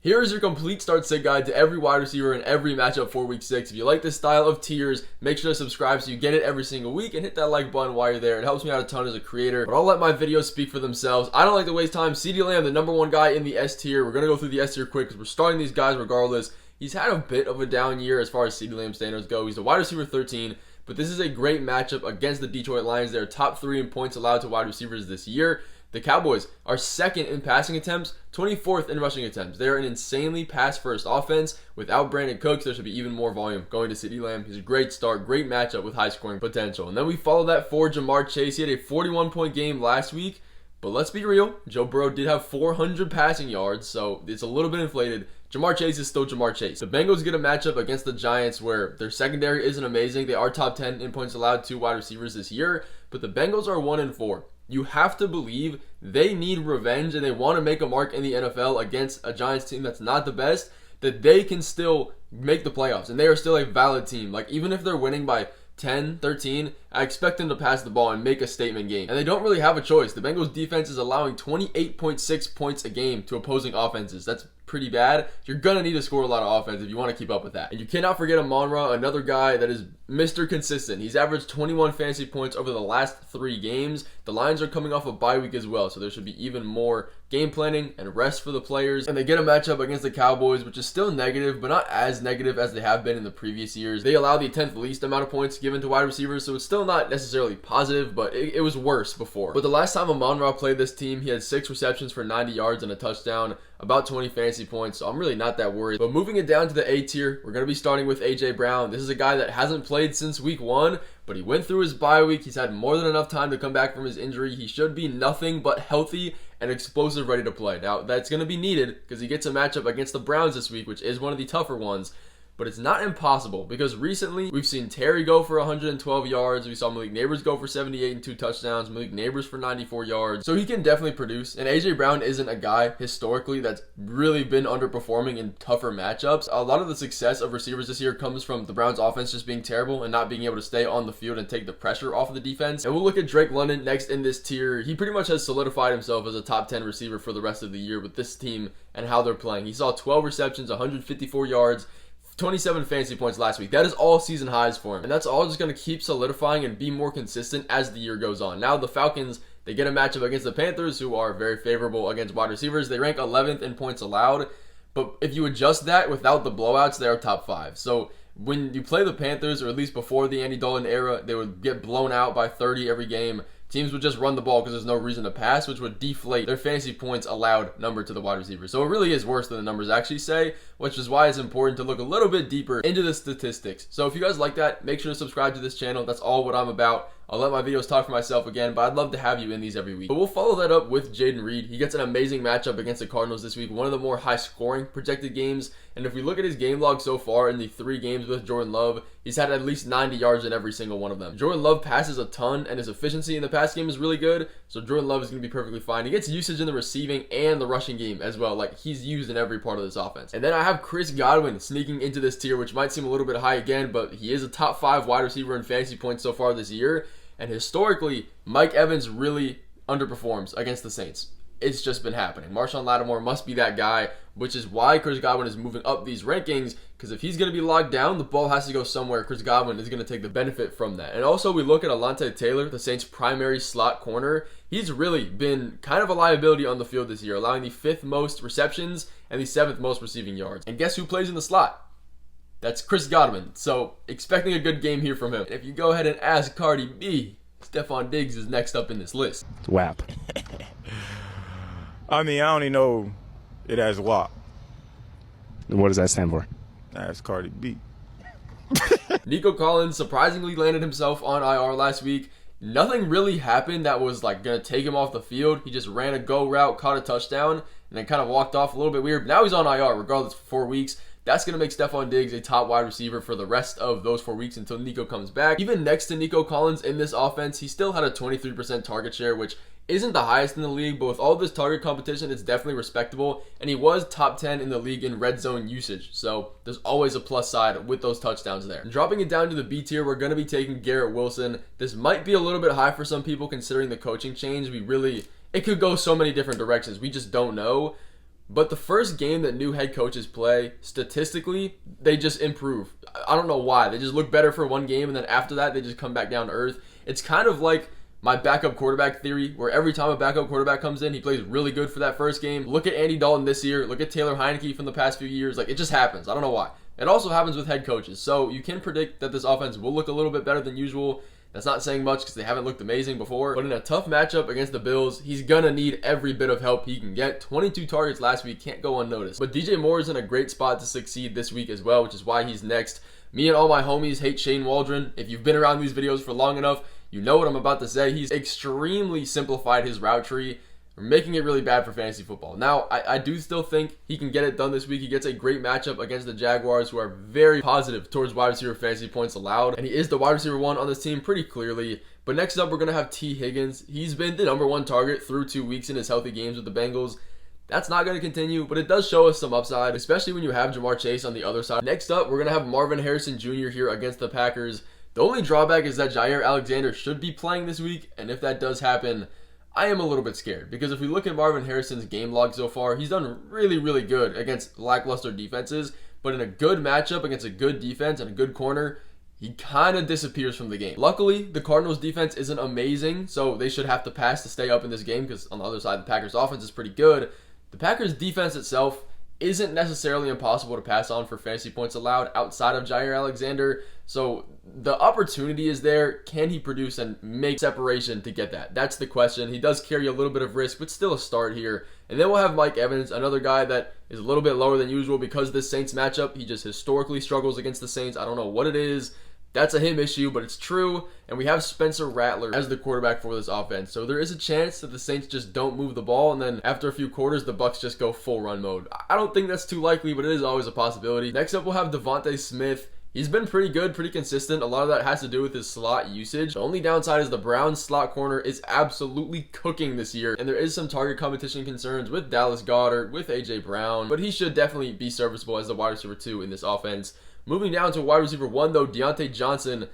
Here is your complete start sit guide to every wide receiver in every matchup for week 6. If you like this style of tiers, make sure to subscribe so you get it every single week, and hit that like button while you're there. It helps me out a ton as a creator, but I'll let my videos speak for themselves. I don't like to waste time. CeeDee Lamb, the number one guy in the S tier. We're going to go through the S tier quick because we're starting these guys regardless. He's had a bit of a down year as far as CeeDee Lamb standards go. He's a wide receiver 13, but this is a great matchup against the Detroit Lions. They're top 3 in points allowed to wide receivers this year. The Cowboys are second in passing attempts, 24th in rushing attempts. They're an insanely pass-first offense. Without Brandon Cooks, there should be even more volume going to CeeDee Lamb. He's a great start, great matchup with high scoring potential. And then we follow that for Ja'Marr Chase. He had a 41-point game last week, but let's be real, Joe Burrow did have 400 passing yards, so it's a little bit inflated. Ja'Marr Chase is still Ja'Marr Chase. The Bengals get a matchup against the Giants where their secondary isn't amazing. They are top 10 in points allowed to wide receivers this year, but the Bengals are 1-4. You have to believe they need revenge and they want to make a mark in the NFL against a Giants team that's not the best, that they can still make the playoffs. And they are still a valid team. Like, even if they're winning by 10, 13, I expect them to pass the ball and make a statement game. And they don't really have a choice. The Bengals defense is allowing 28.6 points a game to opposing offenses. That's pretty bad. You're going to need to score a lot of offense if you want to keep up with that. And you cannot forget Amon-Ra, another guy that is Mr. Consistent. He's averaged 21 fantasy points over the last 3 games. The Lions are coming off a bye week as well, so there should be even more game planning and rest for the players. And they get a matchup against the Cowboys, which is still negative, but not as negative as they have been in the previous years. They allow the 10th least amount of points given to wide receivers, so it's still not necessarily positive, but it was worse before. But the last time Amon-Ra played this team, he had 6 receptions for 90 yards and a touchdown, about 20 fantasy points, so I'm really not that worried. But moving it down to the A tier, we're going to be starting with A.J. Brown. This is a guy that hasn't played since week 1, but he went through his bye week. He's had more than enough time to come back from his injury. He should be nothing but healthy and explosive, ready to play. Now, that's going to be needed because he gets a matchup against the Browns this week, which is one of the tougher ones. But it's not impossible because recently we've seen Terry go for 112 yards. We saw Malik Nabers go for 78 and 2 touchdowns. Malik Nabers for 94 yards. So he can definitely produce. And A.J. Brown isn't a guy historically that's really been underperforming in tougher matchups. A lot of the success of receivers this year comes from the Browns offense just being terrible and not being able to stay on the field and take the pressure off of the defense. And we'll look at Drake London next in this tier. He pretty much has solidified himself as a top 10 receiver for the rest of the year with this team and how they're playing. He saw 12 receptions, 154 yards, 27 fantasy points last week. That is all season highs for him. And that's all just going to keep solidifying and be more consistent as the year goes on. Now the Falcons, they get a matchup against the Panthers, who are very favorable against wide receivers. They rank 11th in points allowed. But if you adjust that without the blowouts, they are top 5. So when you play the Panthers, or at least before the Andy Dalton era, they would get blown out by 30 every game. Teams would just run the ball because there's no reason to pass, which would deflate their fantasy points allowed number to the wide receiver. So it really is worse than the numbers actually say, which is why it's important to look a little bit deeper into the statistics. So if you guys like that, make sure to subscribe to this channel. That's all what I'm about. I'll let my videos talk for myself again, but I'd love to have you in these every week. But we'll follow that up with Jayden Reed. He gets an amazing matchup against the Cardinals this week, one of the more high-scoring projected games. And if we look at his game log so far in the 3 games with Jordan Love, he's had at least 90 yards in every single one of them. Jordan Love passes a ton, and his efficiency in the pass game is really good, so Jordan Love is going to be perfectly fine. He gets usage in the receiving and the rushing game as well. Like, he's used in every part of this offense. And then I have Chris Godwin sneaking into this tier, which might seem a little bit high again, but he is a top 5 wide receiver in fantasy points so far this year. And historically, Mike Evans really underperforms against the Saints. It's just been happening. Marshawn Lattimore must be that guy, which is why Chris Godwin is moving up these rankings, because if he's going to be locked down, the ball has to go somewhere. Chris Godwin is going to take the benefit from that. And also, we look at Alontae Taylor, the Saints' primary slot corner. He's really been kind of a liability on the field this year, allowing the 5th most receptions and the 7th most receiving yards. And guess who plays in the slot? That's Chris Godwin. So, expecting a good game here from him. And if you go ahead and ask Cardi B, Stefon Diggs is next up in this list. WAP. I mean, I only know it as WAP. What does that stand for? That's Cardi B. Nico Collins surprisingly landed himself on IR last week. Nothing really happened that was like going to take him off the field. He just ran a go route, caught a touchdown, and then kind of walked off a little bit weird. Now he's on IR regardless for 4 weeks. That's going to make Stefon Diggs a top wide receiver for the rest of those 4 weeks until Nico comes back. Even next to Nico Collins in this offense, he still had a 23% target share, which isn't the highest in the league, but with all this target competition, it's definitely respectable. And he was top 10 in the league in red zone usage. So there's always a plus side with those touchdowns there. And dropping it down to the B tier, we're going to be taking Garrett Wilson. This might be a little bit high for some people considering the coaching change. It could go so many different directions. We just don't know. But the first game that new head coaches play, statistically, they just improve. I don't know why. They just look better for one game, and then after that, they just come back down to earth. It's kind of like my backup quarterback theory, where every time a backup quarterback comes in, he plays really good for that first game. Look at Andy Dalton this year. Look at Taylor Heineke from the past few years. Like, it just happens. I don't know why. It also happens with head coaches. So you can predict that this offense will look a little bit better than usual. That's not saying much because they haven't looked amazing before. But in a tough matchup against the Bills, he's going to need every bit of help he can get. 22 targets last week can't go unnoticed. But DJ Moore is in a great spot to succeed this week as well, which is why he's next. Me and all my homies hate Shane Waldron. If you've been around these videos for long enough, you know what I'm about to say. He's extremely simplified his route tree, making it really bad for fantasy football. Now, I do still think he can get it done this week. He gets a great matchup against the Jaguars, who are very positive towards wide receiver fantasy points allowed. And he is the wide receiver 1 on this team pretty clearly. But next up, we're going to have T. Higgins. He's been the number 1 target through 2 weeks in his healthy games with the Bengals. That's not going to continue, but it does show us some upside, especially when you have Jamar Chase on the other side. Next up, we're going to have Marvin Harrison Jr. here against the Packers. The only drawback is that Jair Alexander should be playing this week, and if that does happen, I am a little bit scared, because if we look at Marvin Harrison's game log so far, he's done really, really good against lackluster defenses, but in a good matchup against a good defense and a good corner, he kind of disappears from the game. Luckily, the Cardinals defense isn't amazing, so they should have to pass to stay up in this game, because on the other side, the Packers offense is pretty good. The Packers defense itself isn't necessarily impossible to pass on for fantasy points allowed outside of Jair Alexander. So the opportunity is there. Can he produce and make separation to get that? That's the question. He does carry a little bit of risk, but still a start here. And then we'll have Mike Evans, another guy that is a little bit lower than usual because of this Saints matchup. He just historically struggles against the Saints. I don't know what it is. That's a him issue, but it's true. And we have Spencer Rattler as the quarterback for this offense. So there is a chance that the Saints just don't move the ball, and then after a few quarters, the Bucs just go full run mode. I don't think that's too likely, but it is always a possibility. Next up, we'll have Devontae Smith. He's been pretty good, pretty consistent. A lot of that has to do with his slot usage. The only downside is the Browns slot corner is absolutely cooking this year, and there is some target competition concerns with Dallas Goedert, with A.J. Brown, but he should definitely be serviceable as the wide receiver 2 in this offense. Moving down to wide receiver 1, though, Deontay Johnson.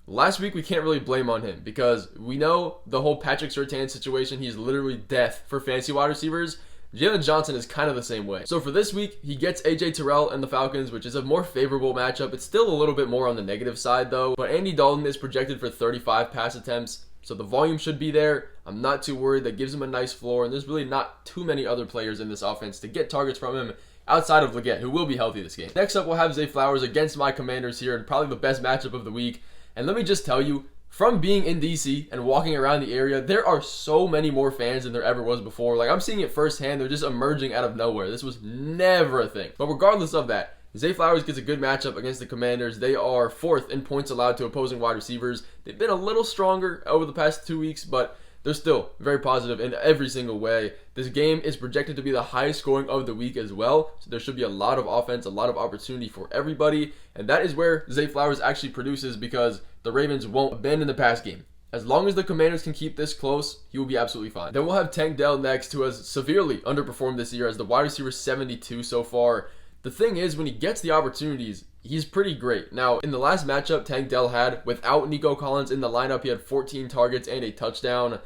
Last week, we can't really blame on him because we know the whole Patrick Surtain situation. He's literally death for fantasy wide receivers. Jalen Johnson is kind of the same way. So for this week, he gets AJ Terrell and the Falcons, which is a more favorable matchup. It's still a little bit more on the negative side, though. But Andy Dalton is projected for 35 pass attempts, so the volume should be there. I'm not too worried. That gives him a nice floor, and there's really not too many other players in this offense to get targets from him outside of Leggett, who will be healthy this game. Next up, we'll have Zay Flowers against my Commanders here, and probably the best matchup of the week. And let me just tell you, from being in DC and walking around the area, there are so many more fans than there ever was before. Like, I'm seeing it firsthand. They're just emerging out of nowhere. This was never a thing. But regardless of that, Zay Flowers gets a good matchup against the Commanders. They are 4th in points allowed to opposing wide receivers. They've been a little stronger over the past 2 weeks, but they're still very positive in every single way. This game is projected to be the highest scoring of the week as well. So there should be a lot of offense, a lot of opportunity for everybody. And that is where Zay Flowers actually produces, because the Ravens won't abandon the pass game. As long as the Commanders can keep this close, he will be absolutely fine. Then we'll have Tank Dell next, who has severely underperformed this year as the wide receiver 72 so far. The thing is, when he gets the opportunities, he's pretty great. Now, in the last matchup Tank Dell had, without Nico Collins in the lineup, he had 14 targets and a touchdown.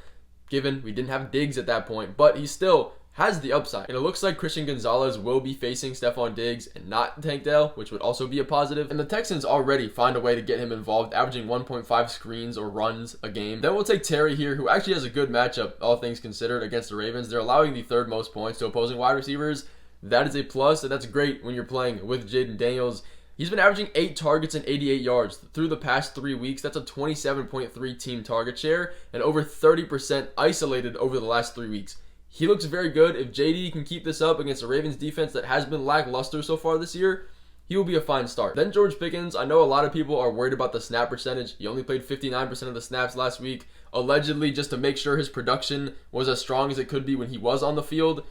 Given we didn't have Diggs at that point, but he still has the upside. And it looks like Christian Gonzalez will be facing Stephon Diggs and not Tank Dell, which would also be a positive. And the Texans already find a way to get him involved, averaging 1.5 screens or runs a game. Then we'll take Terry here, who actually has a good matchup, all things considered, against the Ravens. They're allowing the 3rd most points to opposing wide receivers. That is a plus, and that's great when you're playing with Jaden Daniels. He's been averaging 8 targets and 88 yards through the past 3 weeks. That's a 27.3 team target share and over 30% isolated over the last 3 weeks. He looks very good. If JD can keep this up against the Ravens defense that has been lackluster so far this year, he will be a fine start. Then George Pickens. I know a lot of people are worried about the snap percentage. He only played 59% of the snaps last week, allegedly just to make sure his production was as strong as it could be when he was on the field.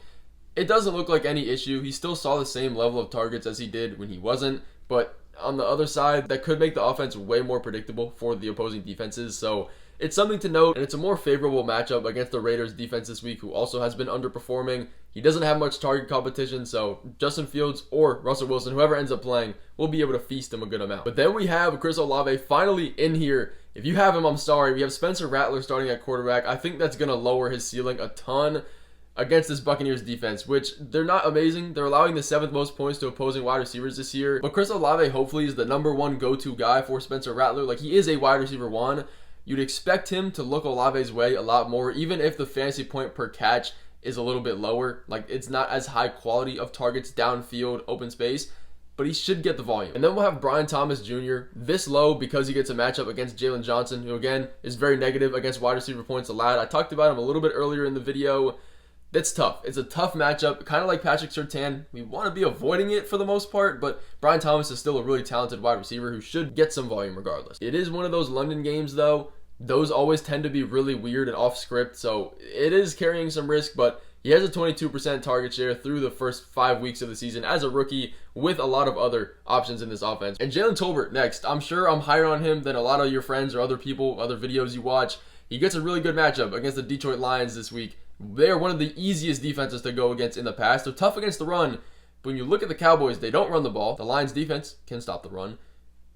It doesn't look like any issue. He still saw the same level of targets as he did when he wasn't. But on the other side, that could make the offense way more predictable for the opposing defenses. So it's something to note, and it's a more favorable matchup against the Raiders defense this week, who also has been underperforming. He doesn't have much target competition, so Justin Fields or Russell Wilson, whoever ends up playing, will be able to feast him a good amount. But then we have Chris Olave finally in here. If you have him, I'm sorry. We have Spencer Rattler starting at quarterback. I think that's going to lower his ceiling a ton. against this Buccaneers defense, which they're not amazing. They're allowing the 7th most points to opposing wide receivers this year. But Chris Olave hopefully is the number 1 go-to guy for Spencer Rattler. Like, he is a wide receiver 1. You'd expect him to look Olave's way a lot more, even if the fantasy point per catch is a little bit lower. Like, it's not as high quality of targets downfield, open space, but he should get the volume. And then we'll have Brian Thomas Jr. this low because he gets a matchup against Jalen Johnson, who again is very negative against wide receiver points allowed. I talked about him a little bit earlier in the video. That's tough. It's a tough matchup, kind of like Patrick Surtain. We want to be avoiding it for the most part, but Brian Thomas is still a really talented wide receiver who should get some volume regardless. It is one of those London games though. Those always tend to be really weird and off script, so it is carrying some risk, but he has a 22% target share through the first 5 weeks of the season as a rookie with a lot of other options in this offense. And Jalen Tolbert next. I'm sure I'm higher on him than a lot of your friends or other people, other videos you watch. He gets a really good matchup against the Detroit Lions this week. They are one of the easiest defenses to go against in the past. They're tough against the run, but when you look at the Cowboys, they don't run the ball. The Lions defense can stop the run.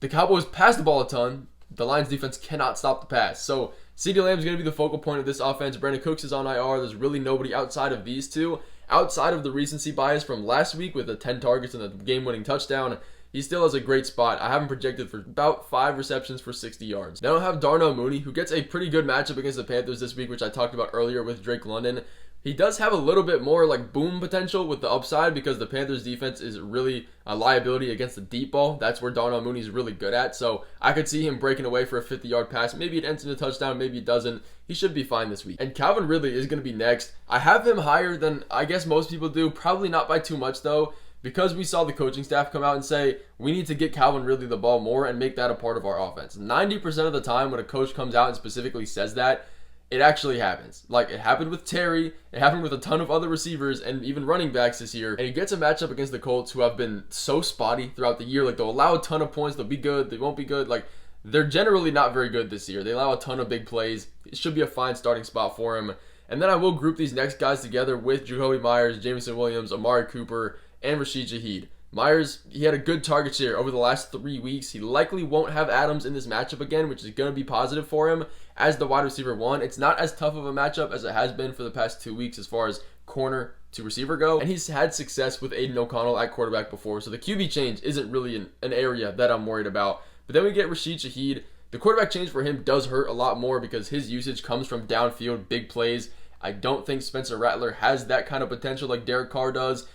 The Cowboys pass the ball a ton. The Lions defense cannot stop the pass. So CeeDee Lamb is going to be the focal point of this offense. Brandon Cooks is on IR. There's really nobody outside of these two. Outside of the recency bias from last week with the 10 targets and the game-winning touchdown, he still has a great spot. I have him projected for about 5 receptions for 60 yards. Then I'll have Darnell Mooney, who gets a pretty good matchup against the Panthers this week, which I talked about earlier with Drake London. He does have a little bit more like boom potential with the upside because the Panthers defense is really a liability against the deep ball. That's where Darnell Mooney is really good at. So I could see him breaking away for a 50-yard pass. Maybe it ends in a touchdown, maybe it doesn't. He should be fine this week. And Calvin Ridley is going to be next. I have him higher than I guess most people do. Probably not by too much though, because we saw the coaching staff come out and say, we need to get Calvin Ridley the ball more and make that a part of our offense. 90% of the time when a coach comes out and specifically says that, it actually happens. Like, it happened with Terry, it happened with a ton of other receivers and even running backs this year. And he gets a matchup against the Colts, who have been so spotty throughout the year. Like, they'll allow a ton of points, they'll be good, they won't be good. Like, they're generally not very good this year. They allow a ton of big plays. It should be a fine starting spot for him. And then I will group these next guys together with Jacoby Myers, Jameson Williams, Amari Cooper, and Rashid Shaheed. Myers, he had a good target share over the last 3 weeks. He likely won't have Adams in this matchup again, which is going to be positive for him as the wide receiver 1. It's not as tough of a matchup as it has been for the past 2 weeks as far as corner to receiver go. And he's had success with Aiden O'Connell at quarterback before, so the QB change isn't really an area that I'm worried about. But then we get Rashid Shaheed. The quarterback change for him does hurt a lot more because his usage comes from downfield, big plays. I don't think Spencer Rattler has that kind of potential like Derek Carr does.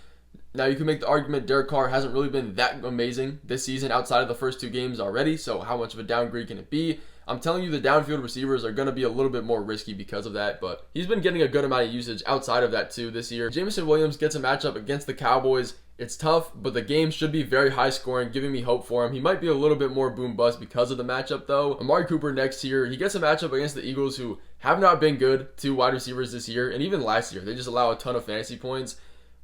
Now, you can make the argument Derek Carr hasn't really been that amazing this season outside of the first 2 games already, so how much of a downgrade can it be? I'm telling you, the downfield receivers are going to be a little bit more risky because of that, but he's been getting a good amount of usage outside of that too this year. Jameson Williams gets a matchup against the Cowboys. It's tough, but the game should be very high scoring, giving me hope for him. He might be a little bit more boom bust because of the matchup though. Amari Cooper next here. He gets a matchup against the Eagles, who have not been good to wide receivers this year, and even last year. They just allow a ton of fantasy points.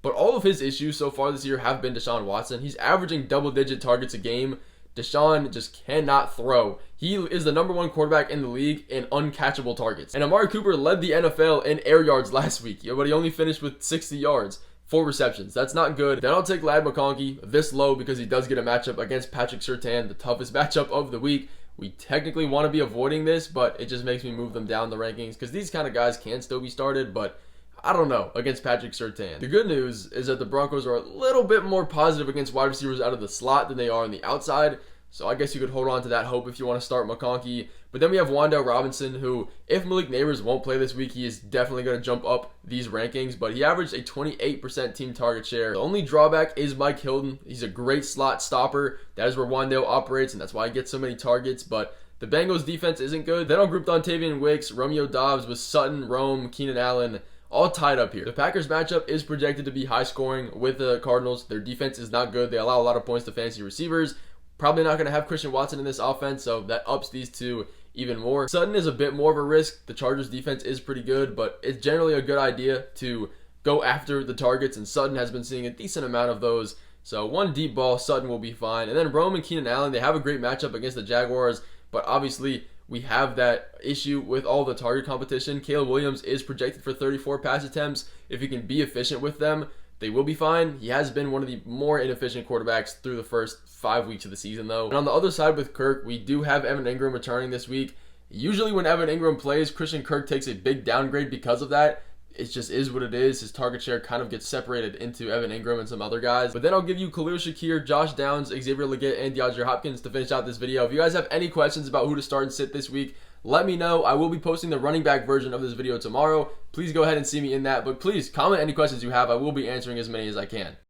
But all of his issues so far this year have been Deshaun Watson. He's averaging double-digit targets a game. Deshaun just cannot throw. He is the number 1 quarterback in the league in uncatchable targets. And Amari Cooper led the NFL in air yards last week, but he only finished with 60 yards, 4 receptions. That's not good. Then I'll take Ladd McConkey this low because he does get a matchup against Patrick Surtain, the toughest matchup of the week. We technically want to be avoiding this, but it just makes me move them down the rankings because these kind of guys can still be started, but I don't know, against Patrick Surtain. The good news is that the Broncos are a little bit more positive against wide receivers out of the slot than they are on the outside. So I guess you could hold on to that hope if you want to start McConkey. But then we have Wan'Dale Robinson, who, if Malik Neighbors won't play this week, he is definitely going to jump up these rankings. But he averaged a 28% team target share. The only drawback is Mike Hilton. He's a great slot stopper. That is where Wan'Dale operates, and that's why he gets so many targets. But the Bengals defense isn't good. Then I'll group Dontavian Wicks, Romeo Doubs with Sutton, Rome, Keenan Allen, all tied up here. The Packers matchup is projected to be high scoring with the Cardinals. Their defense is not good. They allow a lot of points to fantasy receivers. Probably not going to have Christian Watson in this offense, so that ups these two even more. Sutton is a bit more of a risk. The Chargers defense is pretty good, but it's generally a good idea to go after the targets, and Sutton has been seeing a decent amount of those. So one deep ball, Sutton will be fine. And then Rome and Keenan Allen, they have a great matchup against the Jaguars, but obviously we have that issue with all the target competition. Caleb Williams is projected for 34 pass attempts. If he can be efficient with them, they will be fine. He has been one of the more inefficient quarterbacks through the first 5 weeks of the season, though. And on the other side with Kirk, we do have Evan Ingram returning this week. Usually when Evan Ingram plays, Christian Kirk takes a big downgrade because of that. it just is what it is. His target share kind of gets separated into Evan Ingram and some other guys. But then I'll give you Khalil Shakir, Josh Downs, Xavier Legette, and DeAndre Hopkins to finish out this video. If you guys have any questions about who to start and sit this week, let me know. I will be posting the running back version of this video tomorrow. Please go ahead and see me in that. But please comment any questions you have. I will be answering as many as I can.